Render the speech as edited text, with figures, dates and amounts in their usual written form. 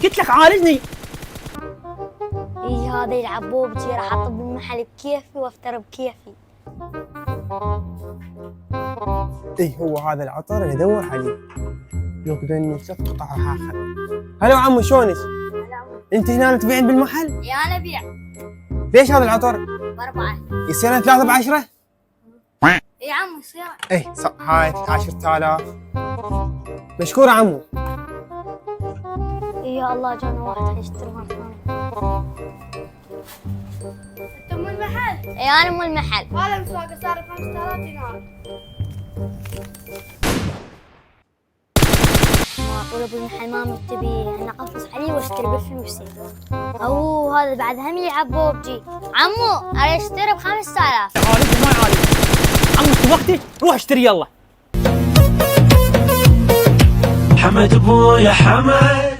قلت لك عالجني. اي هذا يلعب بوبجي، راح اطب المحل بكيفي وافتر بكيفي. اي هو هذا العطر اللي ادور عليه. يقدر اني 3 قطع راح اخذ. هلا عمو شلونك؟ انت هنا تبيعين بالمحل؟ يا انا بيع ليش هذا العطر؟ ب4. يصير 3 ب10؟ يا عم يصير. اي هاي 10000. مشكور عمو. يا الله جانا واحد يشتري مرة ثانية. انت من المحل؟ اي انا مو المحل. هذا مسواقه صار 5000 دينار. معقول ابو المحل ما متبي انا اقفص عليه واشتري بفلوسي. او هذا بعد هم يلعب بوبجي. عمو انا اشتري ب5000. عالجني ما يعالج. عمو وقتي روح اشتري يلا. حمد ابويا حمد